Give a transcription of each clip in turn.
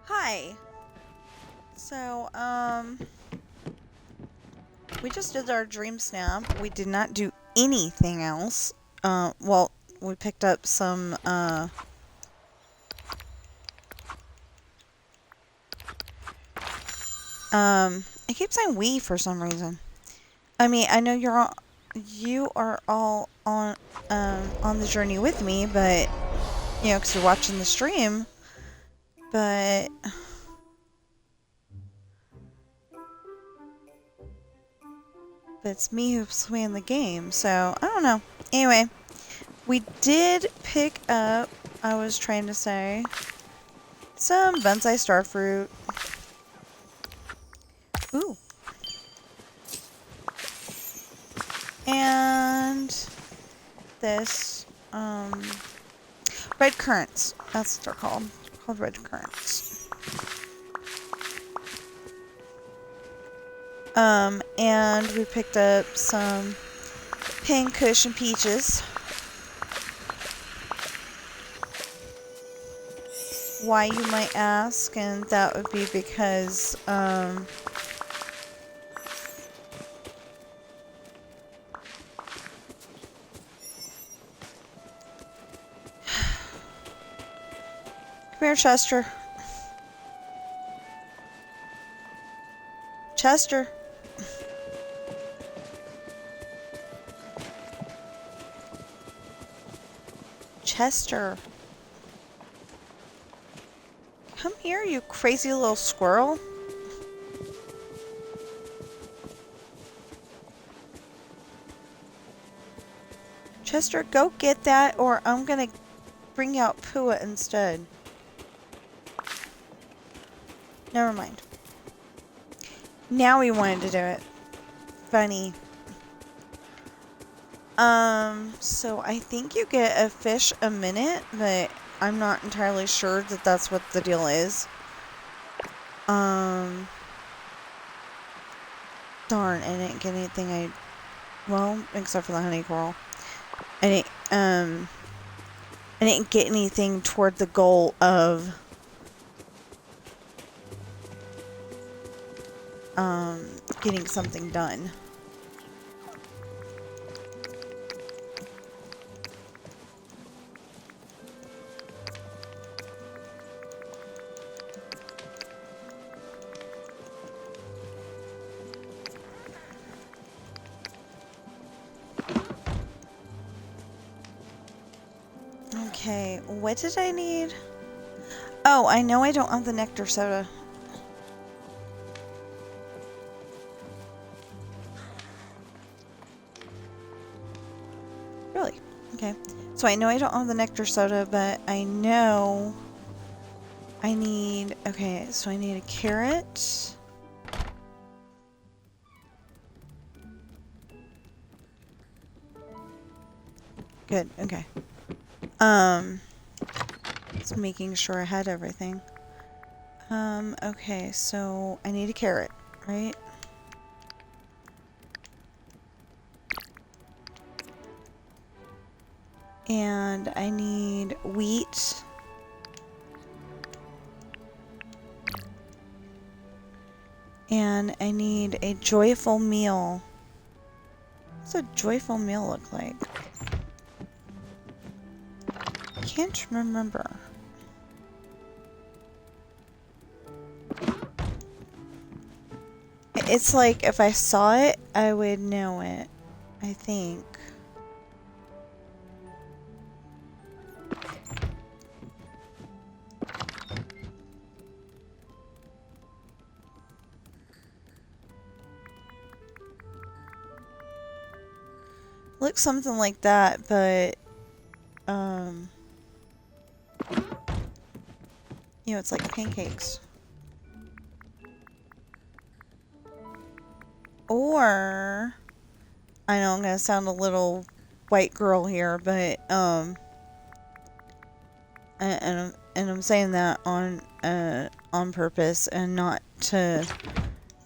Hi. So, we just did our dream snap. We did not do anything else. Well, we picked up some, I keep saying we for some reason. I mean, I know you are all on the journey with me, but, you know, because you're watching the stream, but it's me who's playing the game, so I don't know. Anyway, we did pick up, I was trying to say, some bonsai starfruit. Ooh. And this, red currants. That's what they're called. They're called red currants. And we picked up some pink cushion peaches. Why, you might ask, and that would be because, come here, Chester. Chester. Chester. Come here, you crazy little squirrel. Chester, go get that, or I'm gonna bring out Pua instead. Never mind. Now he wanted to do it. Funny. So I think you get a fish a minute, but I'm not entirely sure that that's what the deal is. Darn, I didn't get anything well, except for the honey coral. I didn't get anything toward the goal of, getting something done. Okay, what did I need? Oh, I know I don't have the nectar soda. Really? Okay. So I know I don't have the nectar soda, but I know I need... Okay, so I need a carrot. Good, okay. Just making sure I had everything. Okay, so I need a carrot, right? And I need wheat. And I need a joyful meal. What's a joyful meal look like? Can't remember. It's like if I saw it, I would know it, I think. Looks something like that, but, you know, it's like pancakes. Or, I know I'm gonna sound a little white girl here, but, and I'm saying that on purpose and not to,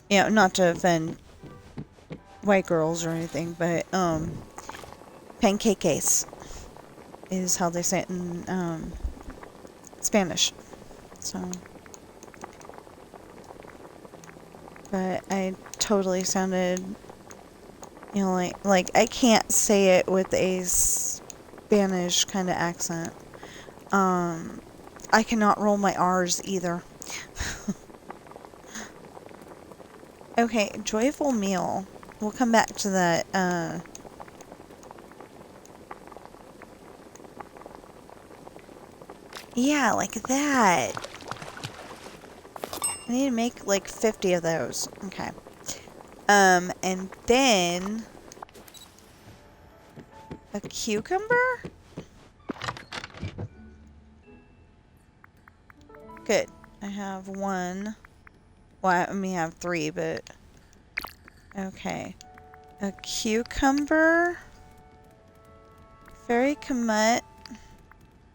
you know, not to offend white girls or anything, but, pancakes is how they say it in, Spanish. So, But I totally sounded, you know, like I can't say it with a Spanish kind of accent. I cannot roll my R's either. Okay, joyful meal. We'll come back to that, yeah, like that. I need to make like 50 of those. Okay. And then a cucumber? Good. I have one. Well, I may have 3, but okay. A cucumber. Fairy Comet.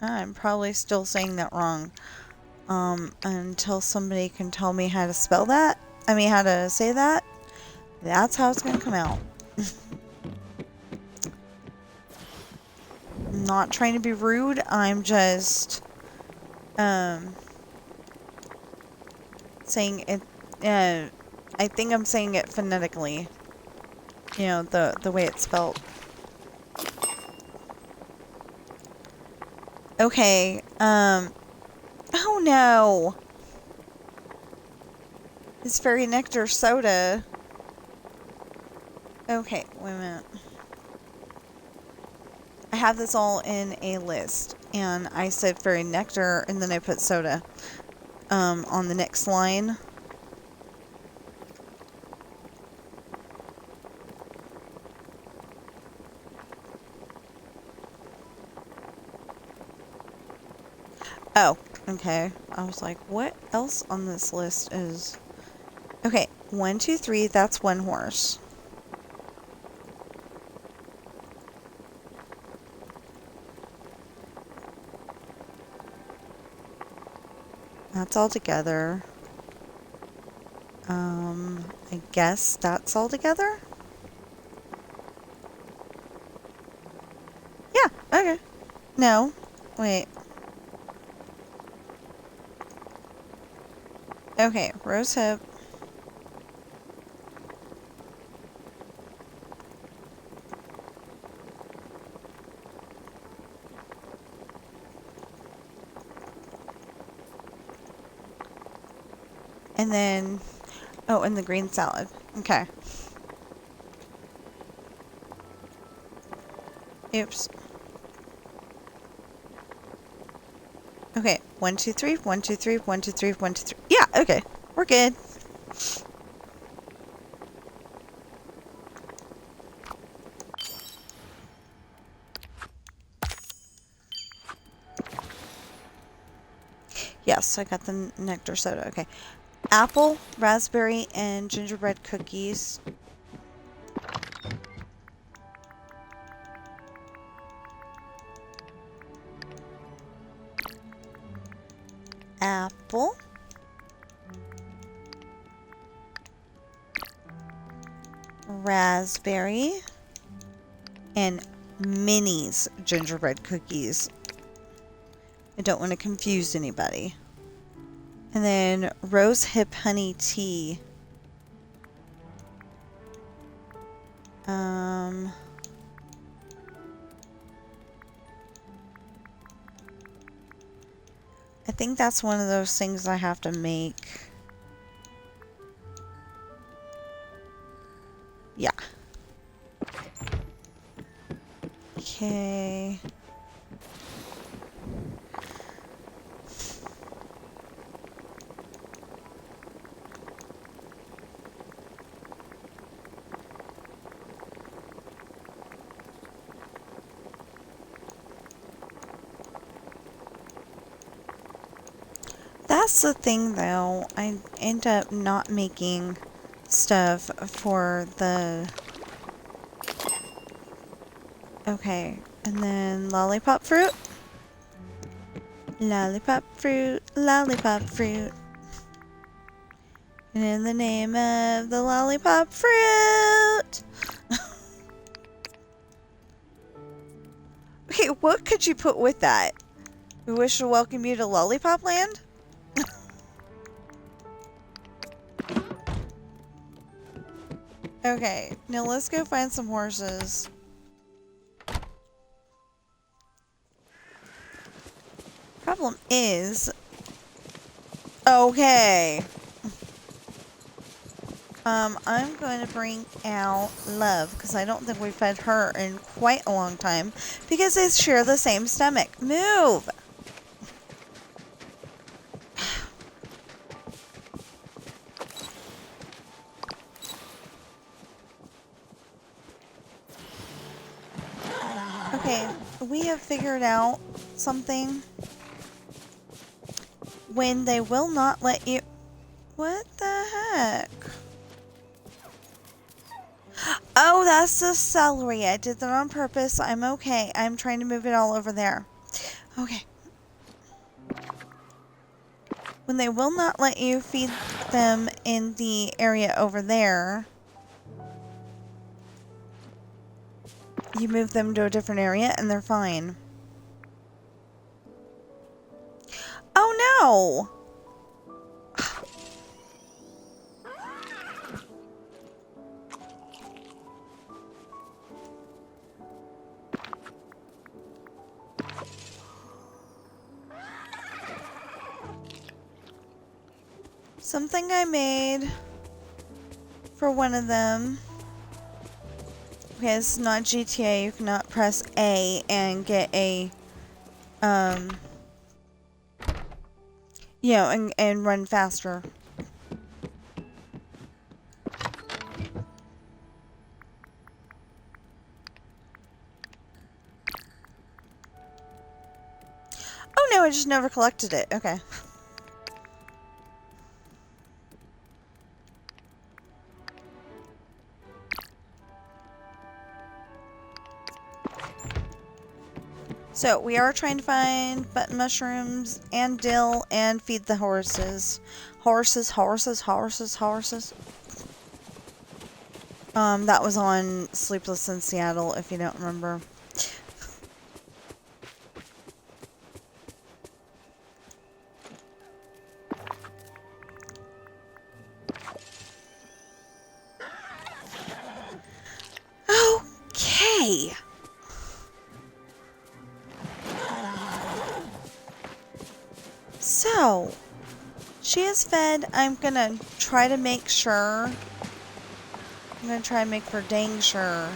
I'm probably still saying that wrong. Until somebody can tell me how to spell that. I mean, how to say that. That's how it's gonna come out. I'm not trying to be rude. I'm just, saying it, I think I'm saying it phonetically. You know, the way it's spelled. Okay, oh no! It's Fairy Nectar Soda. Okay, wait a minute. I have this all in a list, and I said Fairy Nectar, and then I put soda, on the next line. Oh, okay. I was like, what else on this list is... Okay, 1, 2, 3, that's one horse. That's all together. I guess that's all together? Yeah, okay. No, wait. Okay, rose hip. And then, oh, and the green salad. Okay. Oops. Okay, 1, 2, 3, 1, 2, 3, 1, 2, 3, 1, 2, 3. Yeah, okay. We're good. Yes, I got the nectar soda. Okay. Apple, raspberry, and gingerbread cookies. Apple. Raspberry. And Minnie's gingerbread cookies. I don't want to confuse anybody. And then rose hip honey tea. I think that's one of those things I have to make. Yeah. Okay. That's the thing, though. I end up not making stuff for the... Okay. And then lollipop fruit. Lollipop fruit. Lollipop fruit. And in the name of the lollipop fruit. Okay, what could you put with that? We wish to welcome you to Lollipop Land? Okay, now let's go find some horses. Problem is... Okay. I'm going to bring out Love, because I don't think we've fed her in quite a long time, because they share the same stomach. Move! Okay, we have figured out something. When they will not let you... What the heck? Oh, that's the celery. I did that on purpose. I'm okay. I'm trying to move it all over there. Okay. When they will not let you feed them in the area over there, you move them to a different area and they're fine. Oh no! Something I made for one of them. Okay, it's not GTA. You cannot press A and get a, you know, and run faster. Oh no, I just never collected it. Okay. So, we are trying to find button mushrooms and dill and feed the horses. Horses. That was on Sleepless in Seattle, if you don't remember. Okay. So, she is fed. I'm gonna try to make sure. I'm gonna try and make for dang sure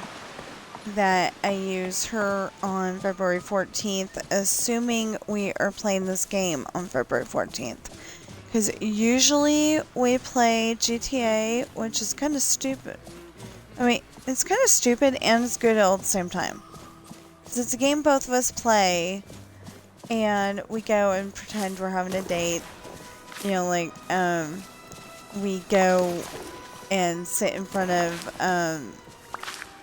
that I use her on February 14th, assuming we are playing this game on February 14th. Because usually we play GTA, which is kind of stupid. I mean, it's kind of stupid and it's good all at the same time. Because it's a game both of us play, and we go and pretend we're having a date. You know, like, we go and sit in front of,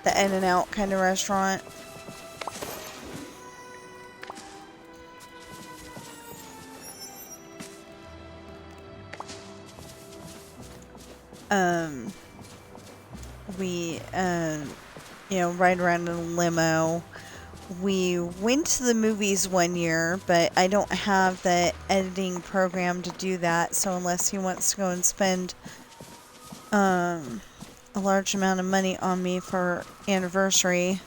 the In-N-Out kind of restaurant. We, you know, ride around in a limo. We went to the movies one year, but I don't have the editing program to do that, so unless he wants to go and spend, a large amount of money on me for anniversary.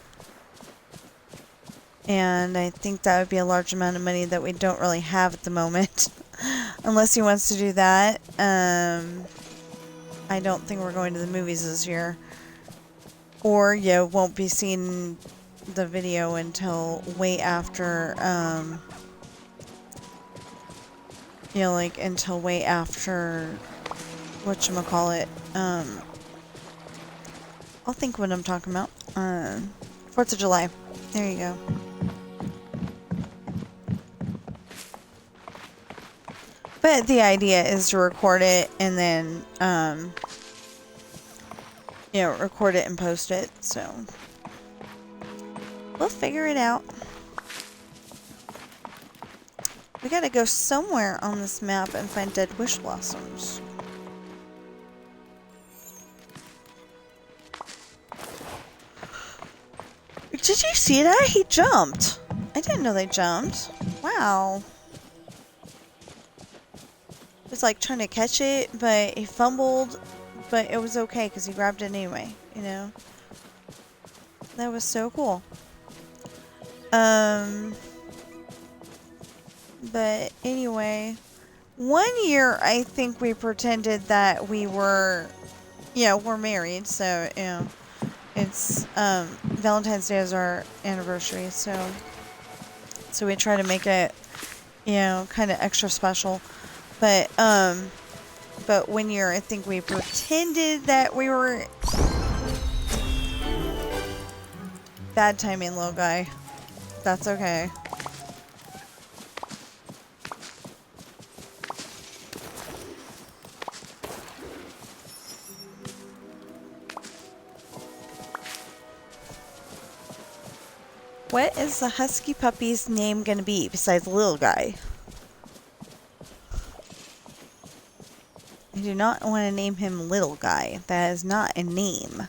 And I think that would be a large amount of money that we don't really have at the moment. Unless he wants to do that. I don't think we're going to the movies this year. Or you won't be seeing the video until way after, you know, like, until way after, whatchamacallit, I'll think what I'm talking about. 4th of July. There you go. But the idea is to record it and then, you know, record it and post it, so we'll figure it out. We gotta go somewhere on this map and find dead wish blossoms. Did you see that? He jumped. I didn't know they jumped. Wow. He was like trying to catch it, but he fumbled, but it was okay because he grabbed it anyway. you know. That was so cool. But anyway, one year I think we pretended that we were, we're married, so, it's, Valentine's Day is our anniversary, so we try to make it, kind of extra special. But 1 year I think we pretended that we were... Bad timing, little guy. That's okay. What is the husky puppy's name gonna be besides little guy? I do not want to name him little guy. That is not a name.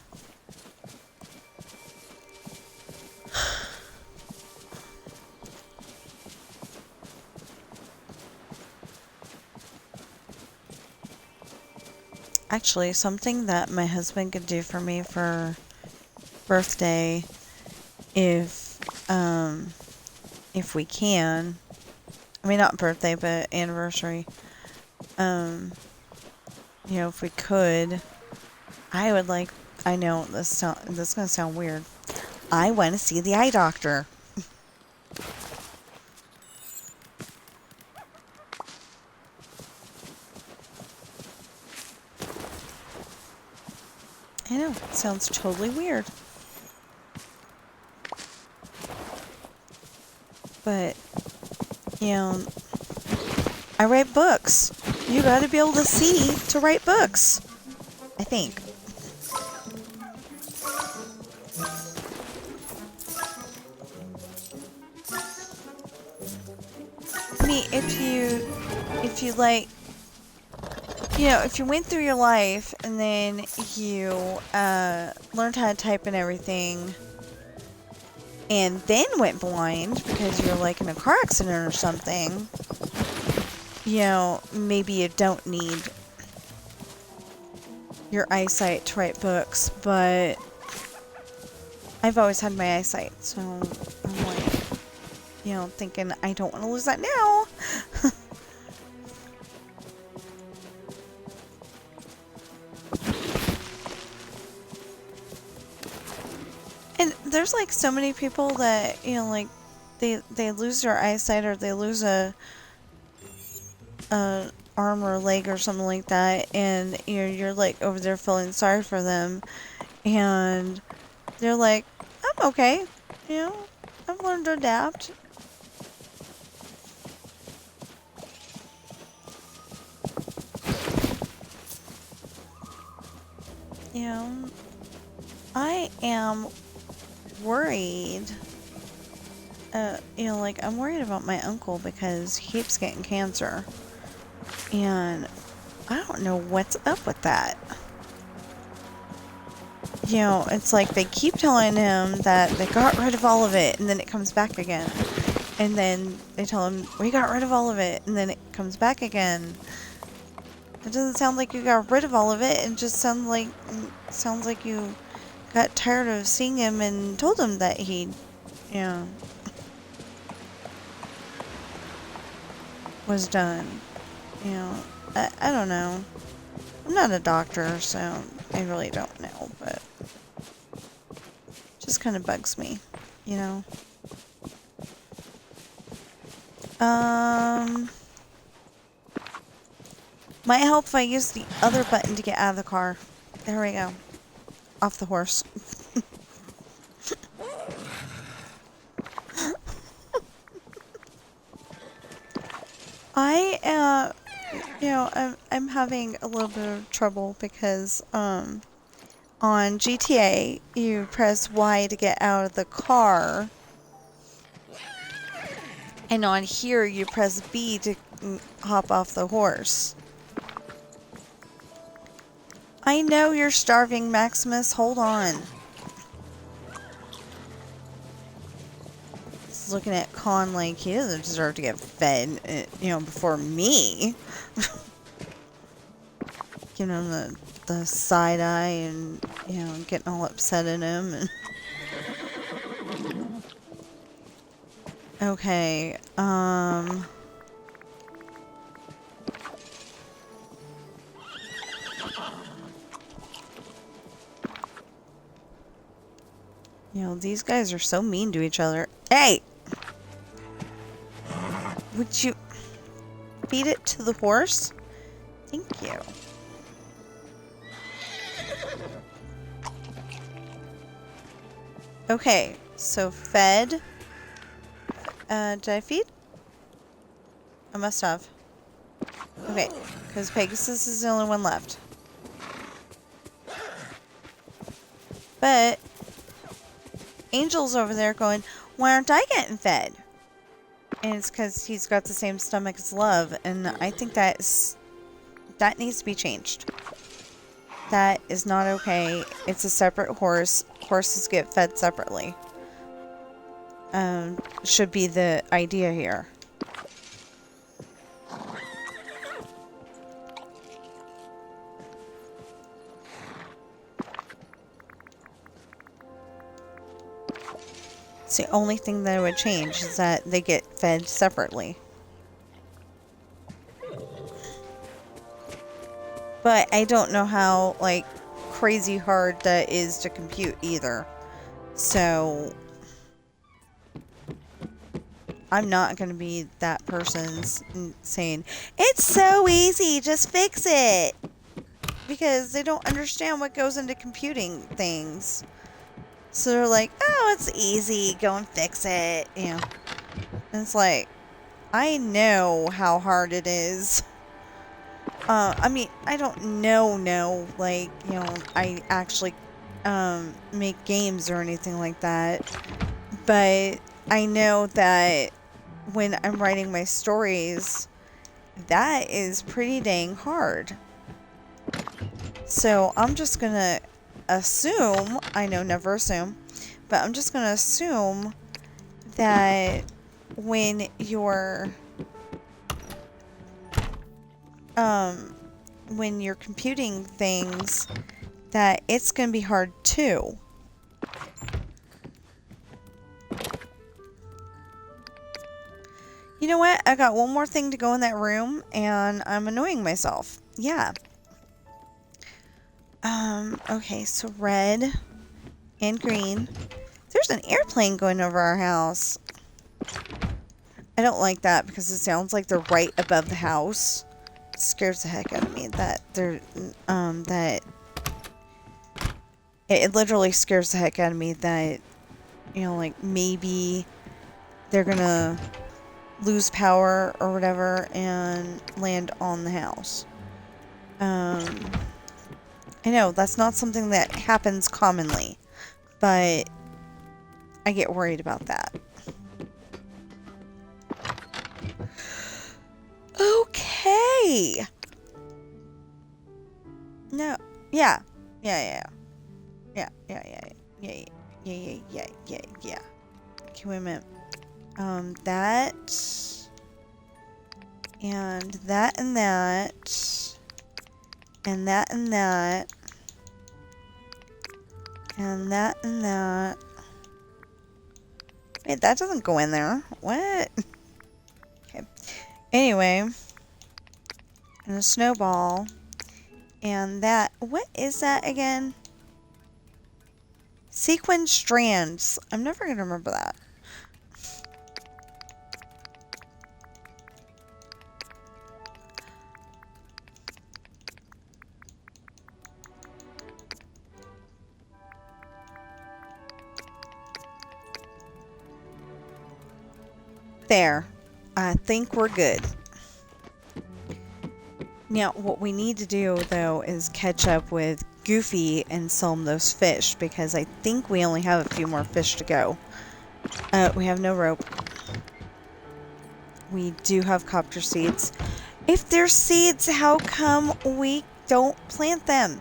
Actually, something that my husband could do for me for birthday, if we can, I mean, not birthday, but anniversary, if we could, I would like, I know this is gonna sound weird, I want to see the eye doctor. I know, it sounds totally weird. But, I write books. You gotta be able to see to write books. I think. I mean, if you like, if you went through your life and then you learned how to type and everything, and then went blind because you're like in a car accident or something, maybe you don't need your eyesight to write books, but I've always had my eyesight, so I'm like, thinking I don't want to lose that now. And there's like so many people that, like they lose their eyesight, or they lose a arm or a leg or something like that, and you're like over there feeling sorry for them, and they're like, I'm okay, I've learned to adapt. I am worried, I'm worried about my uncle because he keeps getting cancer, and I don't know what's up with that. It's like they keep telling him that they got rid of all of it, and then it comes back again, and then they tell him, we got rid of all of it, and then it comes back again. It doesn't sound like you got rid of all of it, it just sounds like you got tired of seeing him and told him that he, was done. I don't know. I'm not a doctor, so I really don't know, but it just kind of bugs me, Might help if I use the other button to get out of the car. There we go. Off the horse. I'm having a little bit of trouble because, on GTA, you press Y to get out of the car. And on here, you press B to hop off the horse. I know you're starving, Maximus. Hold on. He's looking at Con like he doesn't deserve to get fed, before me. Giving him the the side eye and, you know, getting all upset at him. And okay, you know, these guys are so mean to each other. Hey! Would you feed it to the horse? Thank you. Okay, so fed. Did I feed? I must have. Okay, because Pegasus is the only one left. But Angel's over there going, why aren't I getting fed? And it's because he's got the same stomach as Love, and I think that needs to be changed. That is not okay. It's a separate horse. Horses get fed separately. Should be the idea here. It's the only thing that would change is that they get fed separately. But I don't know how, like, crazy hard that is to compute either. So I'm not going to be that person saying, it's so easy, just fix it. Because they don't understand what goes into computing things. So they're like, oh, it's easy, go and fix it. You know, and it's like, I know how hard it is. I mean, I don't know, like, you know, I actually make games or anything like that. But I know that when I'm writing my stories, that is pretty dang hard. So I'm just gonna assume, I know never assume, but I'm just gonna assume that when you're computing things, that it's gonna be hard too. You know what? I got one more thing to go in that room, and I'm annoying myself. Yeah. Okay, so red and green. There's an airplane going over our house. I don't like that because it sounds like they're right above the house. It scares the heck out of me that they're, it literally scares the heck out of me that, you know, like, maybe they're gonna lose power or whatever and land on the house. I know that's not something that happens commonly, but I get worried about that. Okay. No. Yeah. Yeah. Okay, wait a minute. That and that and that and that and that and that and that. Wait, that doesn't go in there. What? Okay. Anyway, and a snowball and that. What is that again? Sequin strands. I'm never gonna remember that. There. I think we're good. Now, what we need to do, though, is catch up with Goofy and sell him those fish, because I think we only have a few more fish to go. We have no rope. We do have copter seeds. If they're seeds, how come we don't plant them?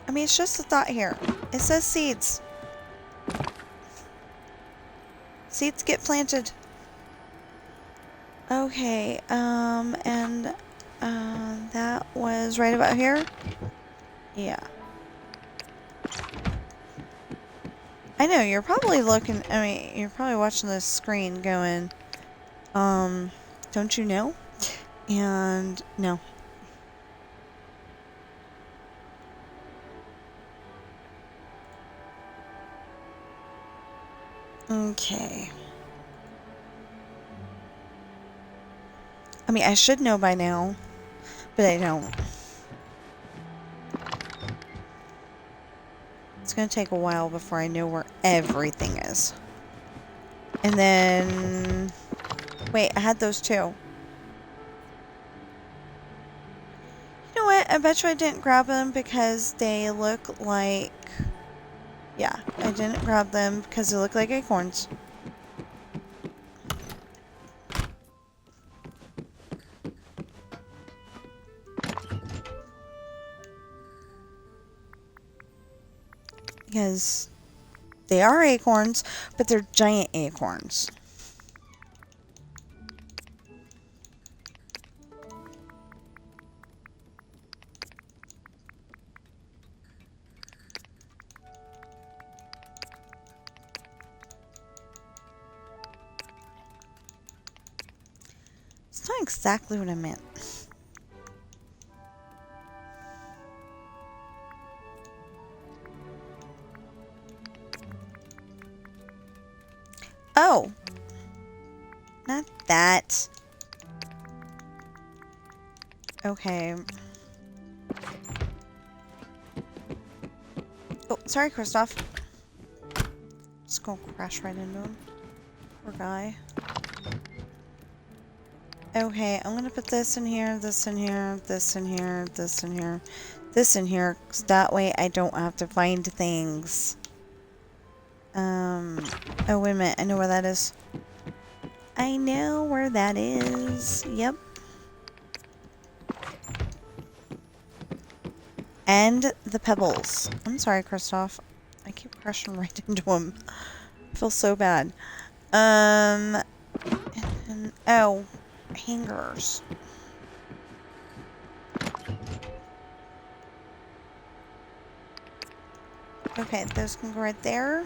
I mean, it's just a thought here. It says seeds. Seeds get planted. Okay, and that was right about here? Yeah. I know, you're probably looking, I mean, you're probably watching this screen going, don't you know? And no. Okay. I mean, I should know by now, but I don't. It's gonna take a while before I know where everything is. And then... Wait, I had those too. You know what? I bet you I didn't grab them because they look like... Yeah, I didn't grab them because they look like acorns. Because they are acorns, but they're giant acorns. It's not exactly what I meant. Oh! Not that. Okay. Oh, sorry, Kristoff. Just gonna crash right into him. Poor guy. Okay, I'm gonna put this in here, this in here, this in here, this in here, this in here, 'cause that way I don't have to find things. Oh wait a minute, I know where that is. I know where that is. Yep. And the pebbles. I'm sorry, Kristoff. I keep crashing right into him. I feel so bad. And, oh, hangers. Okay, those can go right there.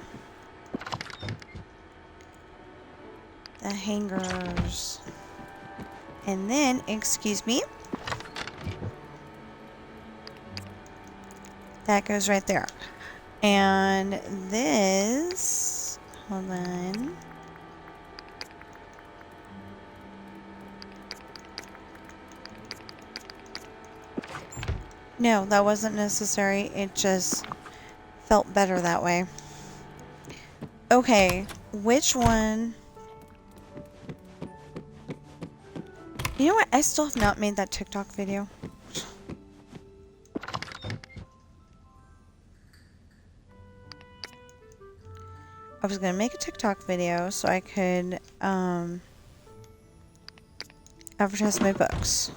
The hangers. And then, excuse me. That goes right there. And this, hold on. No, that wasn't necessary. It just felt better that way. Okay, which one? You know what? I still have not made that TikTok video. I was going to make a TikTok video so I could advertise my books.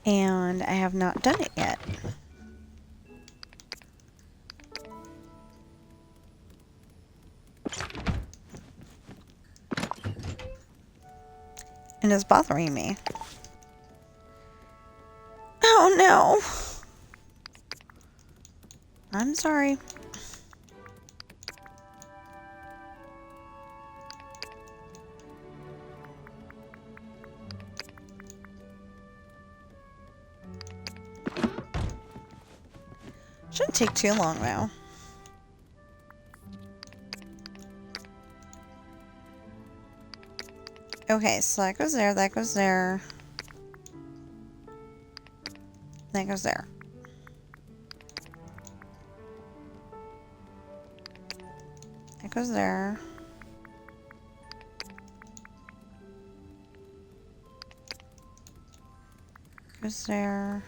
And I have not done it yet. And it's bothering me. Oh no! I'm sorry. Shouldn't take too long though. Okay, so that goes there, that goes there. That goes there. That goes there. Goes there.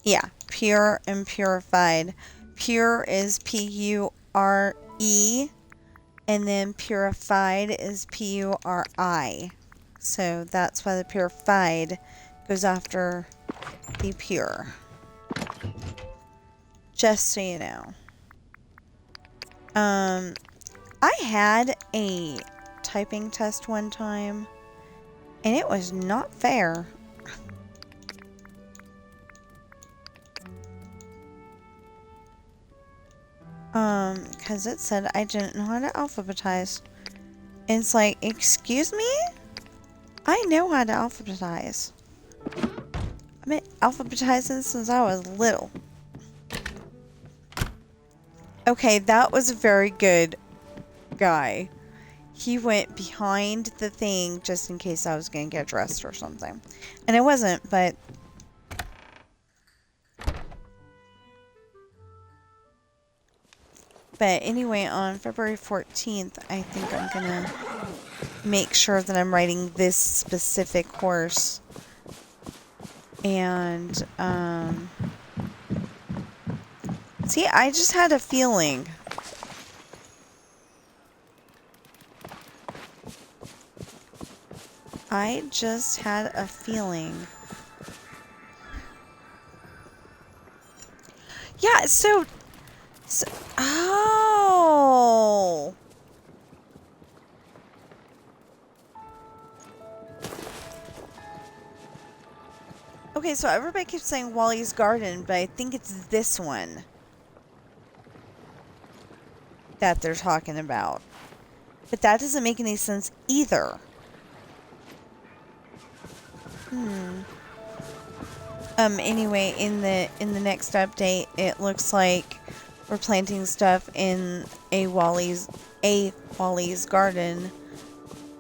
Yeah, pure and purified. Pure is P-U-R-E, and then purified is P-U-R-I. So that's why the purified goes after be pure. Just so you know. I had a typing test one time, and it was not fair. Because it said I didn't know how to alphabetize. And it's like, excuse me? I know how to alphabetize. I've been alphabetizing since I was little. Okay, that was a very good guy. He went behind the thing just in case I was going to get dressed or something. And it wasn't, but... But anyway, on February 14th, I think I'm going to make sure that I'm riding this specific horse. And, see, I just had a feeling. I just had a feeling. Yeah, so oh. Okay, so everybody keeps saying Wally's Garden, but I think it's this one that they're talking about. But that doesn't make any sense either. Anyway, in the next update, it looks like we're planting stuff in a Wally's Garden.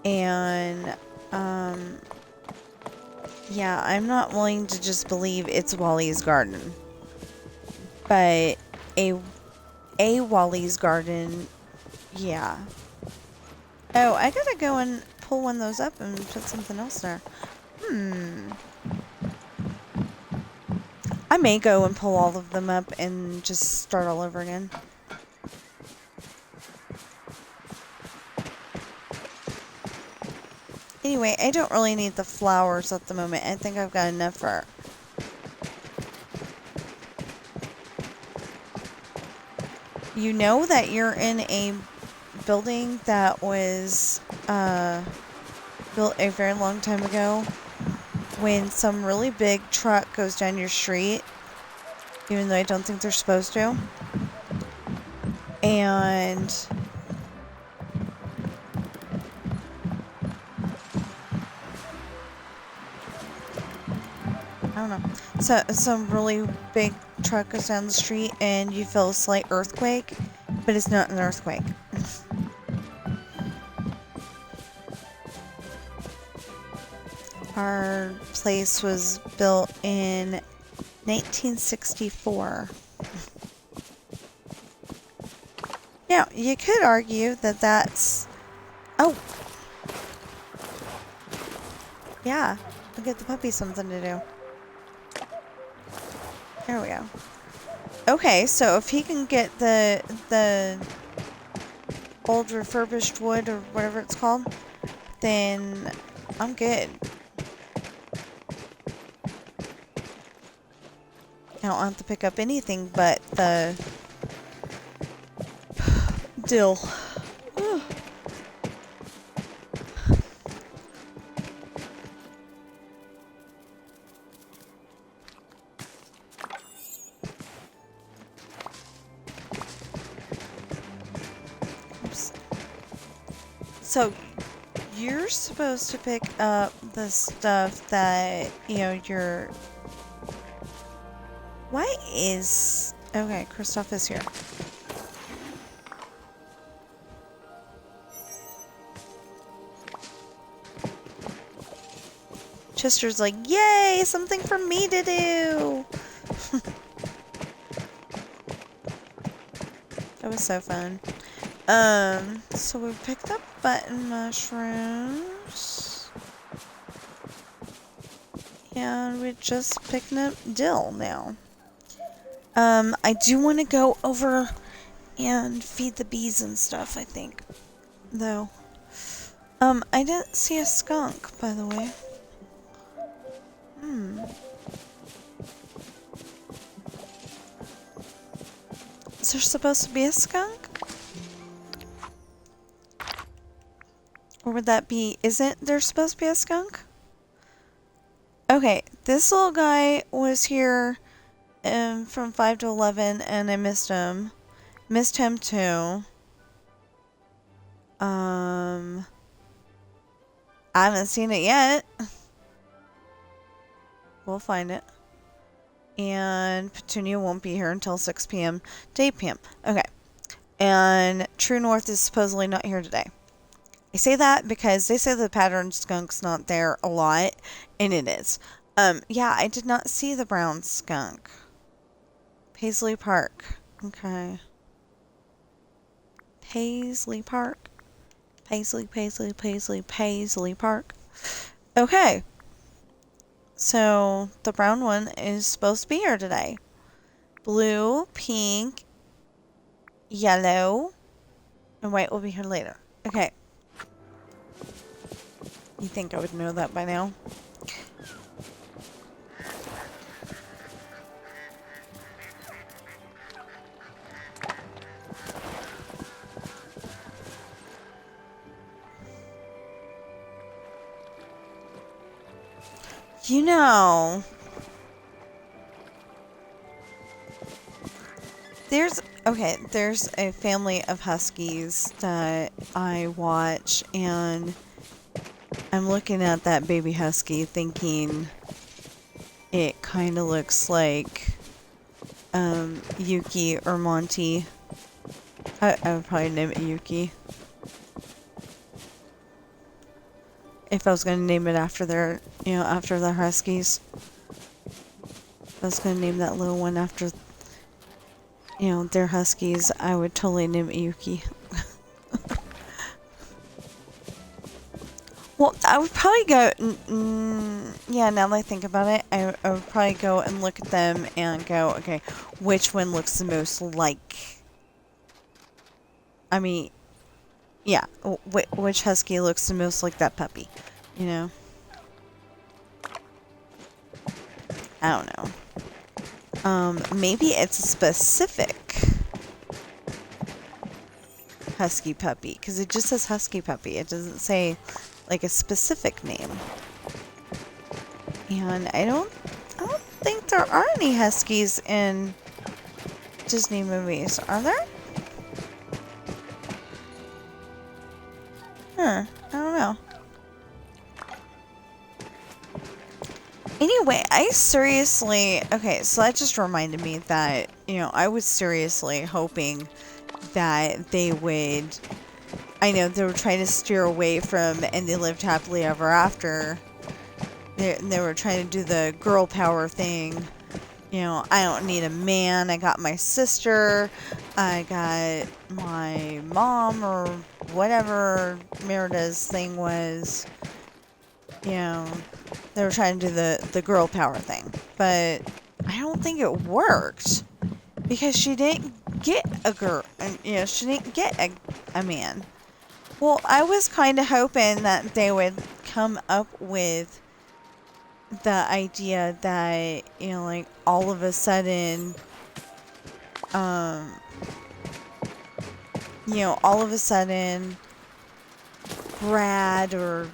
And yeah, I'm not willing to just believe it's Wally's Garden. But a Wally's Garden, yeah. Oh, I gotta go and pull one of those up and put something else there. I may go and pull all of them up and just start all over again. Anyway, I don't really need the flowers at the moment. I think I've got enough for... You know that you're in a building that was built a very long time ago when some really big truck goes down your street, even though I don't think they're supposed to. And I don't know. So some really big truck goes down the street and you feel a slight earthquake, but it's not an earthquake. Our place was built in 1964. Now, you could argue that that's... Oh! Yeah, I'll get the puppy something to do. There we go. Okay, so if he can get the old refurbished wood or whatever it's called, then I'm good. I don't have to pick up anything but the dill. Oops. So you're supposed to pick up the stuff that, you know, you're... Why is... Okay, Kristoff is here. Chester's like, yay, something for me to do. That was so fun. So we picked up button mushrooms. And we're just picking up dill now. I do want to go over and feed the bees and stuff, I think. Though. I didn't see a skunk, by the way. Is there supposed to be a skunk? Or would that be... Isn't there supposed to be a skunk? Okay, this little guy was here from 5 to 11, and I missed him. Missed him too. I haven't seen it yet. We'll find it. And Petunia won't be here until 6 p.m. to 8 p.m. Okay. And True North is supposedly not here today. I say that because they say the pattern skunk's not there a lot, and it is. Yeah, I did not see the brown skunk. Paisley Park. Okay. Paisley Park. Paisley Park. Okay. So, the brown one is supposed to be here today. Blue, pink, yellow, and white will be here later. Okay. You think I would know that by now? You know, there's a family of huskies that I watch, and I'm looking at that baby husky thinking it kind of looks like Yuki or Monty. I would probably name it Yuki. If I was going to name it after their, after their huskies. If I was going to name that little one after, their huskies, I would totally name it Yuki. Well, I would probably go, yeah, now that I think about it, I would probably go and look at them and go, okay, which one looks the most like, I mean, yeah, which husky looks the most like that puppy, I don't know. Maybe it's a specific husky puppy, because it just says husky puppy. It doesn't say, like, a specific name. And I don't think there are any huskies in Disney movies, are there? I don't know. Anyway, okay, so that just reminded me that, I was seriously hoping that they would, I know they were trying to steer away from And They Lived Happily Ever After. They were trying to do the girl power thing. I don't need a man. I got my sister. I got my mom, or whatever Merida's thing was. They were trying to do the girl power thing. But I don't think it worked. Because she didn't get a girl. She didn't get a man. Well, I was kind of hoping that they would come up with the idea that, like, all of a sudden, Brad or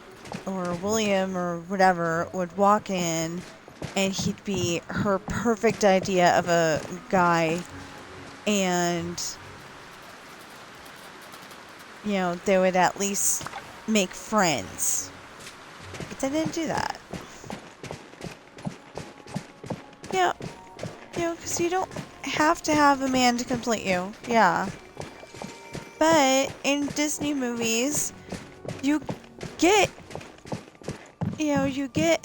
William or whatever would walk in, and he'd be her perfect idea of a guy, and, they would at least make friends. But they didn't do that. Because you don't have to have a man to complete you. Yeah. But in Disney movies, you get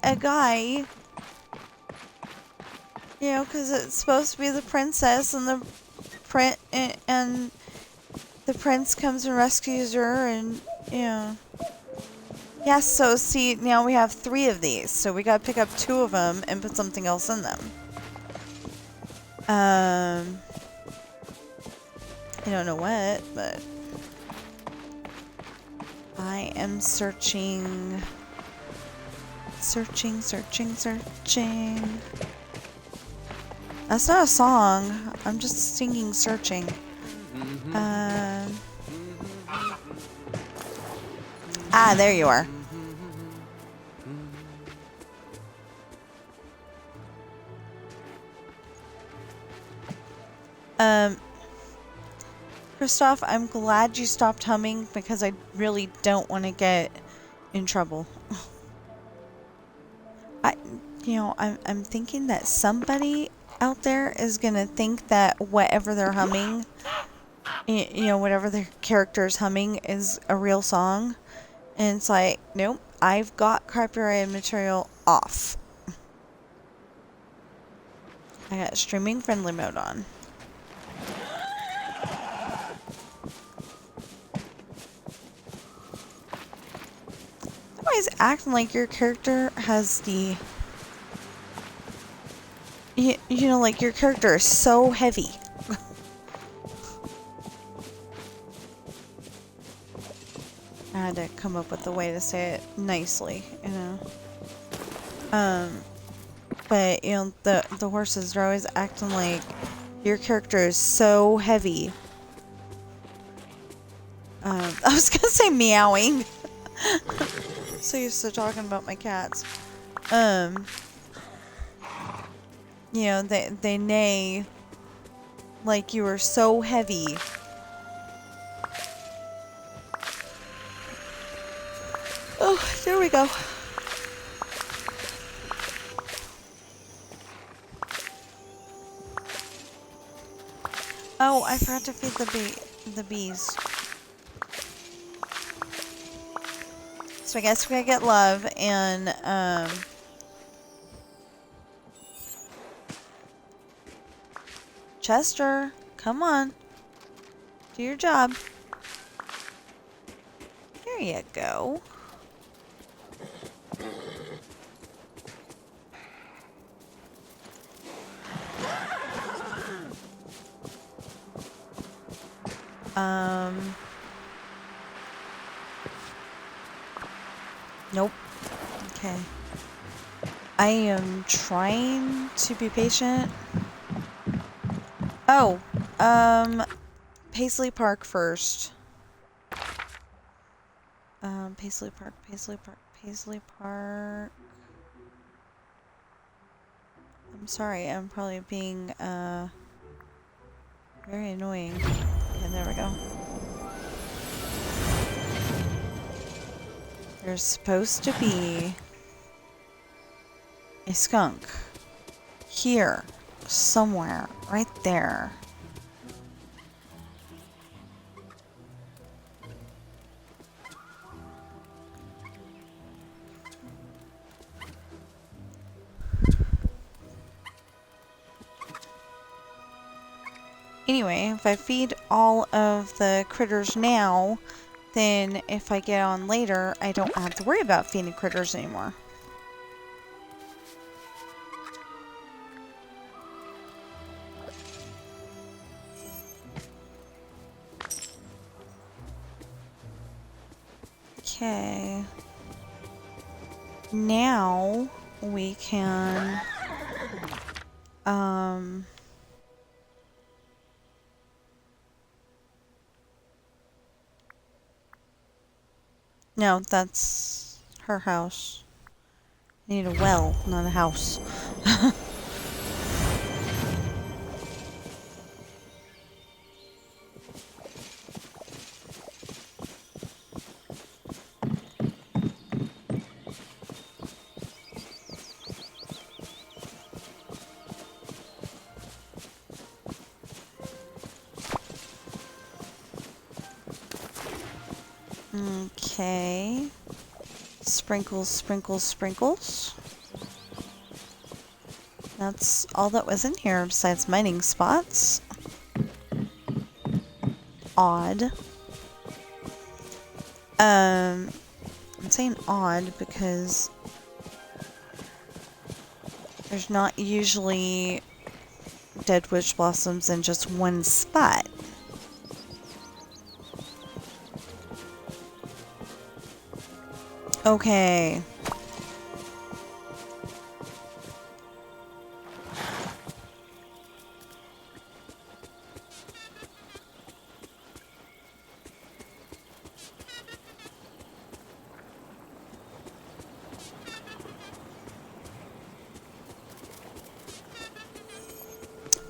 a guy, because it's supposed to be the princess, and the prince comes and rescues her, and, Yeah, so see, now we have 3 of these, so we gotta pick up 2 of them and put something else in them. I don't know what, but I am searching. That's not a song. I'm just singing searching. Ah, there you are. Christoph, I'm glad you stopped humming because I really don't want to get in trouble. I'm thinking that somebody out there is gonna think that whatever they're humming, whatever their character is humming is a real song. And it's like, nope, I've got copyrighted material off. I got streaming friendly mode on. Always acting like your character has the... like your character is so heavy. I had to come up with a way to say it nicely, But, the horses are always acting like your character is so heavy. I was gonna say meowing. So used to talking about my cats. They neigh like you are so heavy. Oh, there we go. Oh, I forgot to feed the bees. So I guess we gotta get love and Chester, come on. Do your job. There you go. Nope. Okay. I am trying to be patient. Oh, Paisley Park first. Paisley Park. I'm sorry, I'm probably being, very annoying. Okay, there we go. There's supposed to be a skunk here, somewhere, right there. Anyway, if I feed all of the critters now, then if I get on later, I don't have to worry about feeding critters anymore. Okay. Now we can no, that's her house. I need a well, not a house. Okay. Sprinkles, sprinkles, sprinkles. That's all that was in here besides mining spots. Odd. I'm saying odd because there's not usually dead witch blossoms in just one spot. Okay.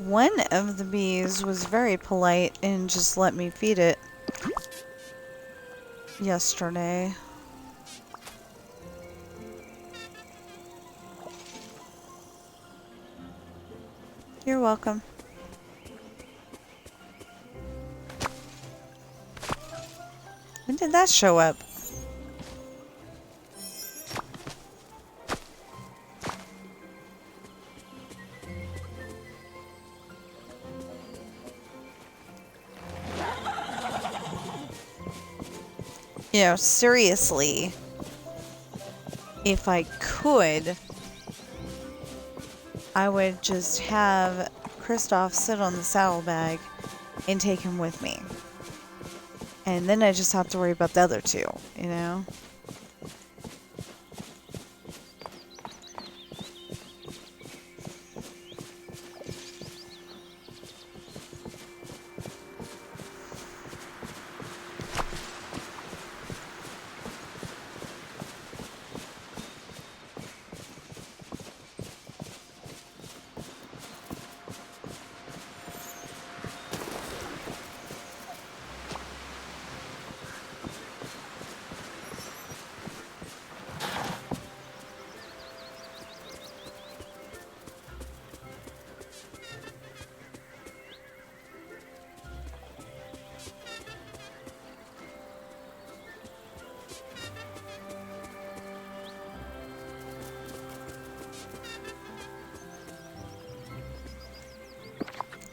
One of the bees was very polite and just let me feed it yesterday. You're welcome. When did that show up? You know, seriously, if I could, I would just have Kristoff sit on the saddlebag and take him with me. And then I just have to worry about the other two, you know?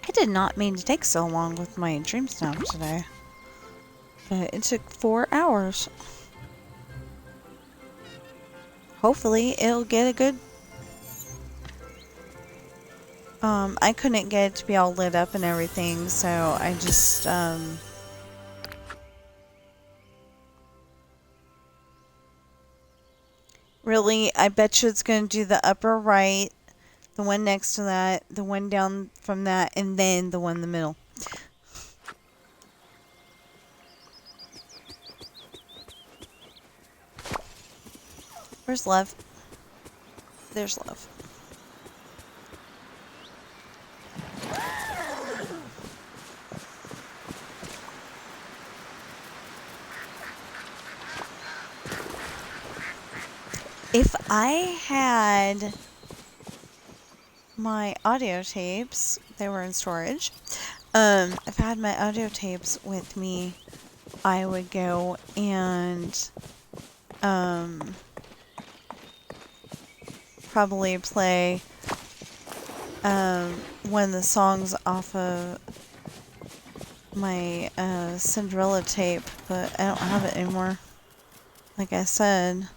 I did not mean to take so long with my dream snap today. But it took 4 hours. Hopefully it'll get a good... I couldn't get it to be all lit up and everything, so I just, Really, I bet you it's going to do the upper right, the one next to that, the one down from that, and then the one in the middle. Where's Love? There's Love. If I had my audio tapes, they were in storage. If I had my audio tapes with me, I would go and probably play one of the songs off of my Cinderella tape, but I don't have it anymore. Like I said,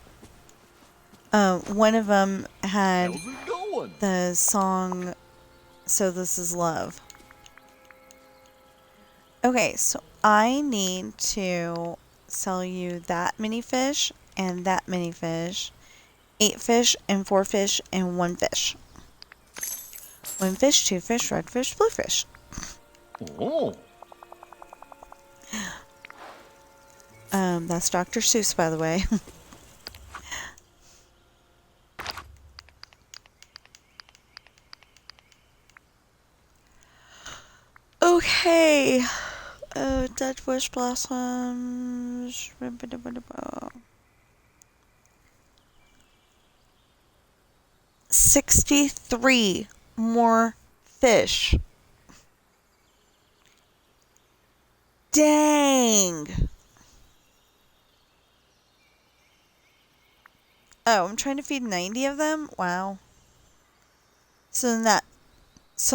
one of them had the song "So This Is Love." Okay, so I need to sell you that many fish and that many fish. 8 fish and 4 fish and 1 fish. 1 fish, 2 fish, red fish, blue fish. Oh. That's Dr. Seuss, by the way. Okay. Dead bush blossoms. 63 more fish. Dang. Oh, I'm trying to feed 90 of them? Wow. So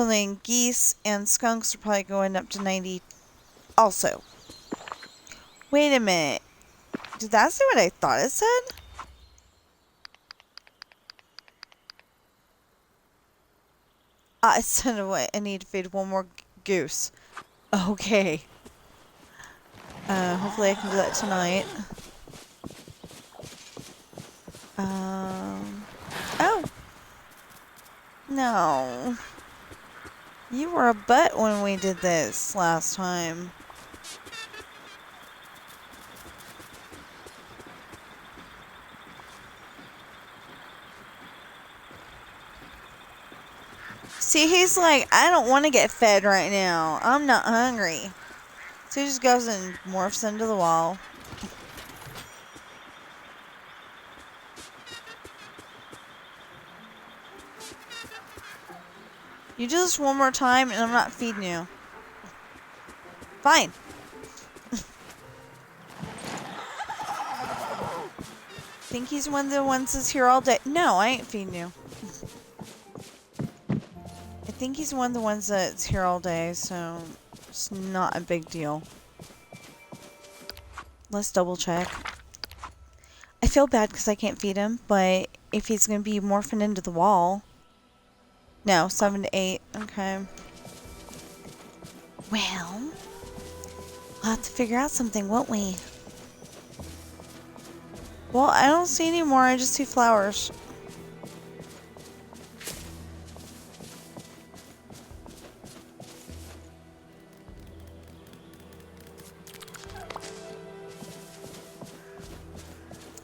then geese and skunks are probably going up to 90 also. Wait a minute. Did that say what I thought it said? I said what? I need to feed 1 more goose. Okay. Hopefully I can do that tonight. Oh. No. You were a butt when we did this last time. See, he's like, I don't want to get fed right now. I'm not hungry. So he just goes and morphs into the wall. You do this one more time and I'm not feeding you. Fine. Think he's one of the ones that's here all day. No, I ain't feeding you. I think he's one of the ones that's here all day, so it's not a big deal. Let's double check. I feel bad because I can't feed him, but if he's going to be morphing into the wall... No, 7 to 8. Okay. Well, we'll have to figure out something, won't we? Well, I don't see any more. I just see flowers.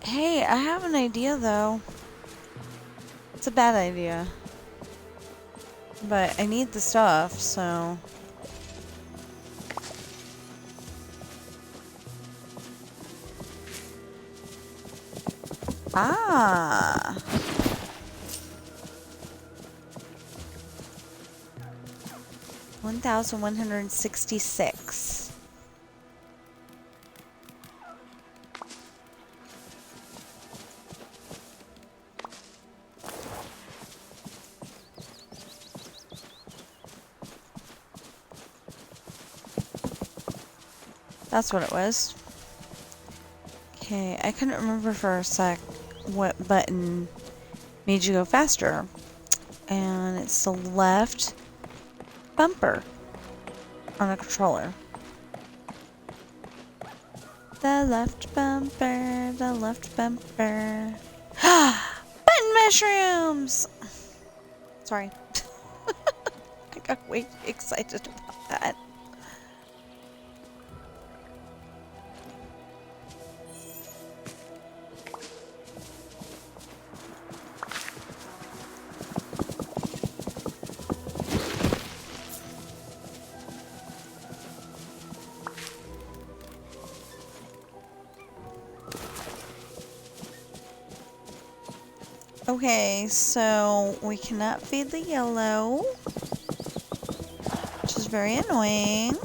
Hey, I have an idea, though. It's a bad idea. But I need the stuff, so... Ah! $1,166. That's what it was. Okay, I couldn't remember for a sec what button made you go faster. And it's the left bumper on a controller. The left bumper, the left bumper. Button mushrooms! Sorry. I got way excited about that. Okay, so we cannot feed the yellow, which is very annoying.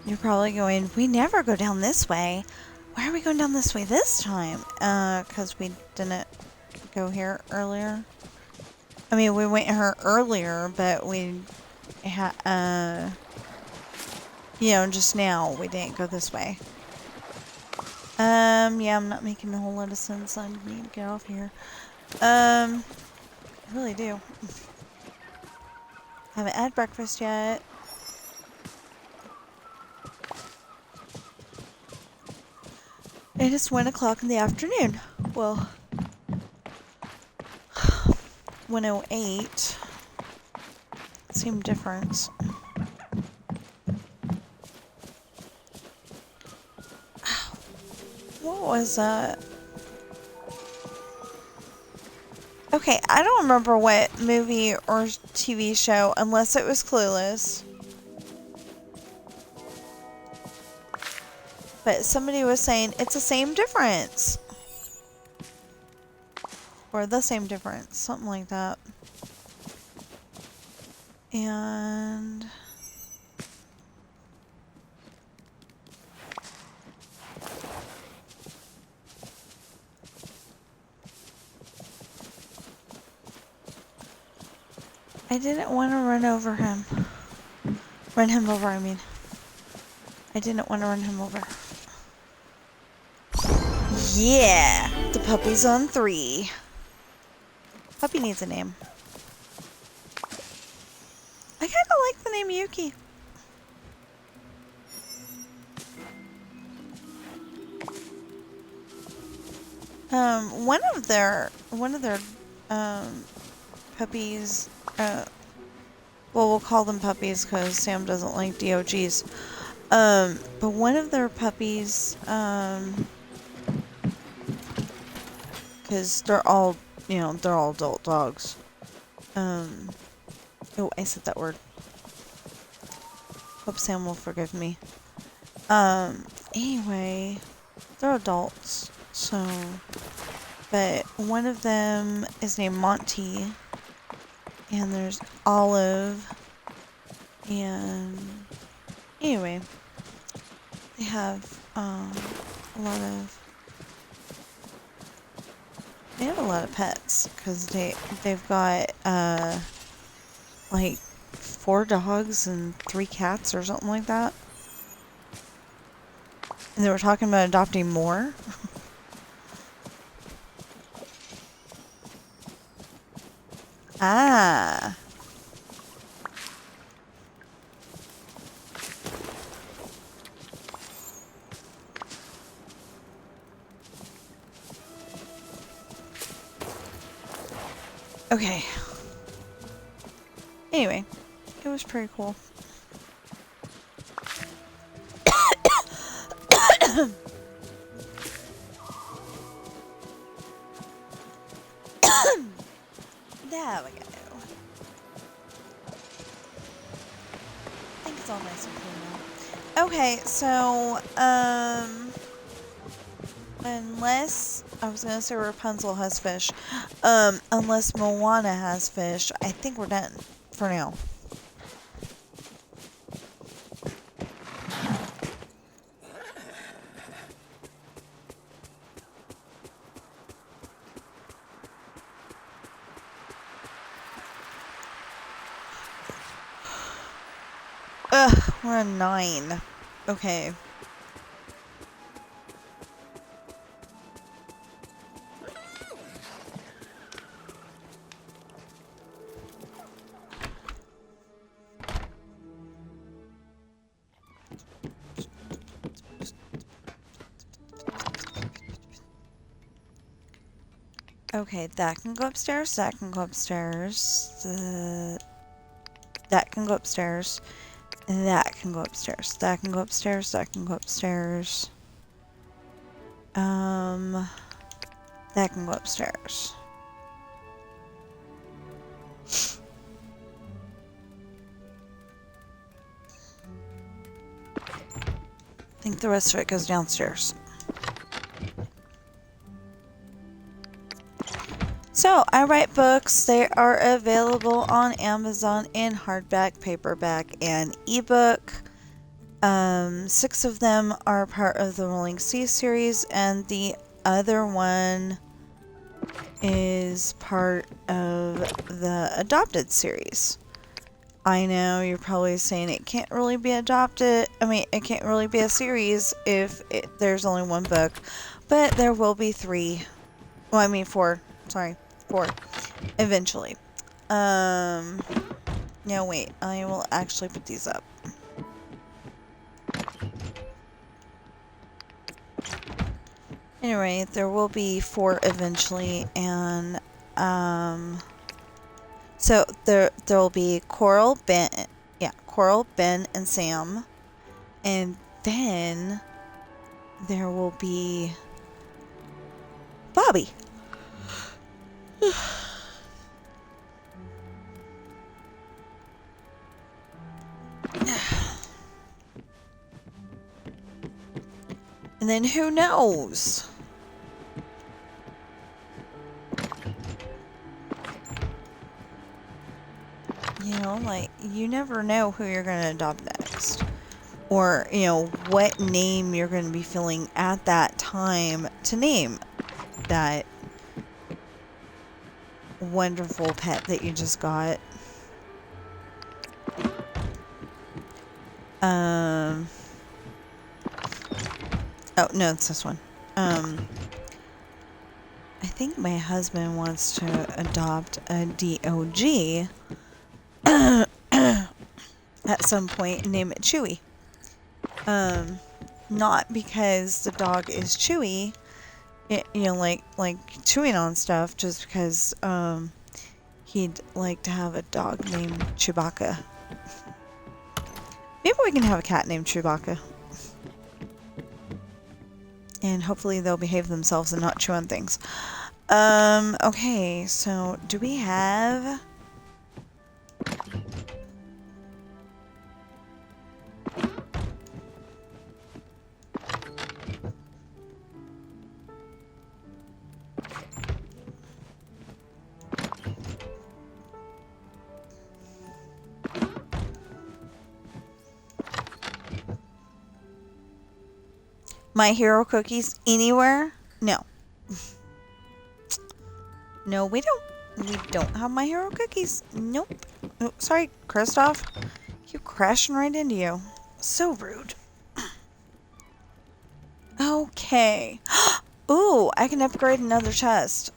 You're probably going, we never go down this way. Why are we going down this way this time? Because we didn't go here earlier. I mean, we went here earlier, but we you know, just now we didn't go this way. Yeah, I'm not making a whole lot of sense. I need to get off here. I really do. Haven't had breakfast yet. It is 1 o'clock in the afternoon. Well, 1:08. Same difference. What was that? Okay, I don't remember what movie or TV show, unless it was Clueless. But somebody was saying it's the same difference. Or the same difference, something like that. And... I didn't want to run over him. Run him over, I mean. I didn't want to run him over. Yeah! The puppy's on 3. Puppy needs a name. I kind of like the name Yuki. One of their puppies. Well, we'll call them puppies because Sam doesn't like DOGs. But one of their puppies, because they're all, they're all adult dogs. Oh, I said that word. Hope Sam will forgive me. Anyway, they're adults, so, but one of them is named Monty, and there's Olive, and anyway, they have, they have a lot of pets, because they've got, like 4 dogs and 3 cats or something like that. And they were talking about adopting more. Ah. Okay. Anyway, it was pretty cool. There we go. I think it's all nice and clean now. Okay, so, unless, I was gonna say Rapunzel has fish, unless Moana has fish, I think we're done for now. Ugh, we're on 9. Okay. Okay, that can go upstairs, that can go upstairs, that can go upstairs, that can go upstairs, that can go upstairs, that can go upstairs, that can go upstairs. I think the rest of it goes downstairs. So, I write books. They are available on Amazon in hardback, paperback, and ebook. 6 of them are part of the Rolling Sea series, and the other one is part of the Adopted series. I know you're probably saying it can't really be adopted. I mean, it can't really be a series if there's only one book, but there will be 3. Well, I mean 4. Sorry. 4 eventually. No, wait, I will actually put these up. Anyway, there will be 4 eventually, and so there will be Coral, Ben, and Sam, and then there will be Bobby. And then who knows? Like, you never know who you're going to adopt next. Or, what name you're going to be feeling at that time to name that wonderful pet that you just got. Oh, no, it's this one. I think my husband wants to adopt a DOG at some point and name it Chewy. Not because the dog is chewy, like chewing on stuff, just because, he'd like to have a dog named Chewbacca. Maybe we can have a cat named Chewbacca. And hopefully they'll behave themselves and not chew on things. Okay, so do we have... My Hero cookies anywhere? No. No, we don't. We don't have My Hero cookies. Nope. Oh, sorry, Kristoff. Keep crashing right into you. So rude. Okay. Ooh, I can upgrade another chest.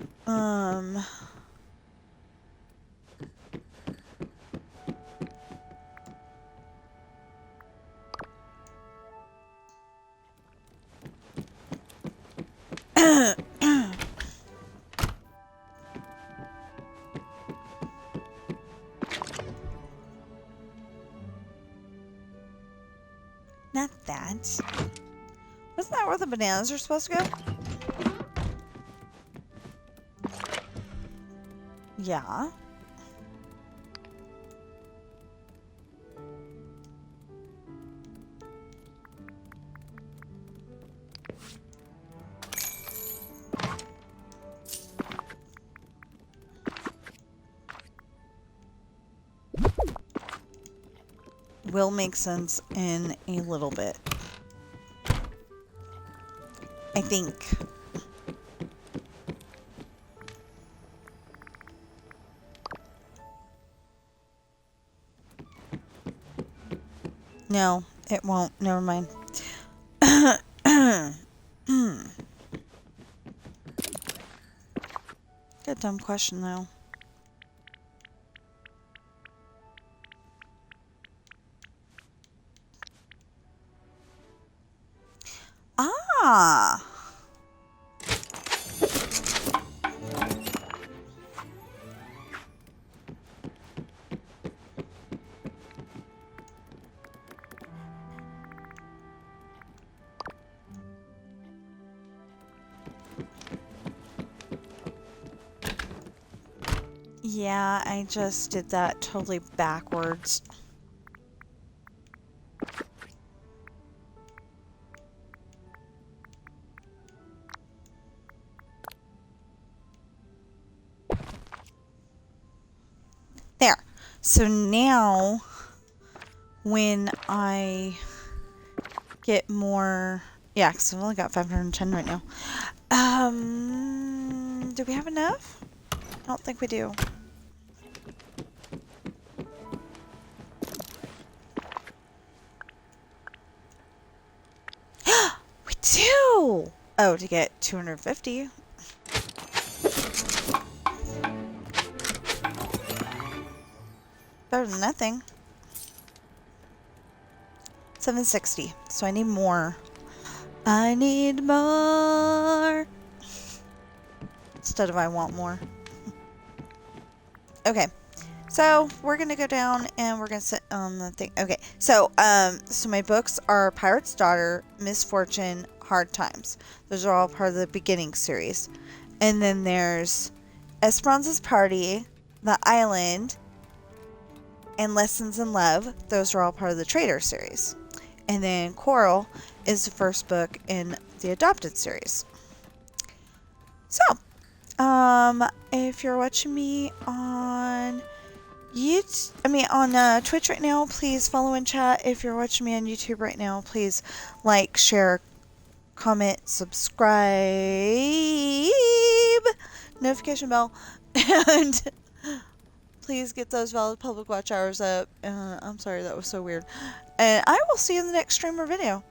Not that. Wasn't that where the bananas are supposed to go? Yeah. Will make sense in a little bit. I think. No, it won't. Never mind. Good dumb question though. Ah. Yeah, I just did that totally backwards. There. So now, when I get more... Yeah, because I've only got 510 right now. Do we have enough? I don't think we do. We do! Oh, to get 250. Better than nothing. 760. So I need more. I need more. Instead of I want more. Okay. So we're gonna go down and we're gonna sit on the thing. Okay. So so my books are Pirate's Daughter, Misfortune, Hard Times. Those are all part of the beginning series. And then there's Esperanza's Party, The Island, and Lessons in Love. Those are all part of the Traitor series. And then Coral is the first book in the Adopted series. So, if you're watching me on on Twitch right now, please follow and chat. If you're watching me on YouTube right now, please like, share, comment, subscribe, notification bell, and please get those valid public watch hours up. I'm sorry, that was so weird. And I will see you in the next stream or video.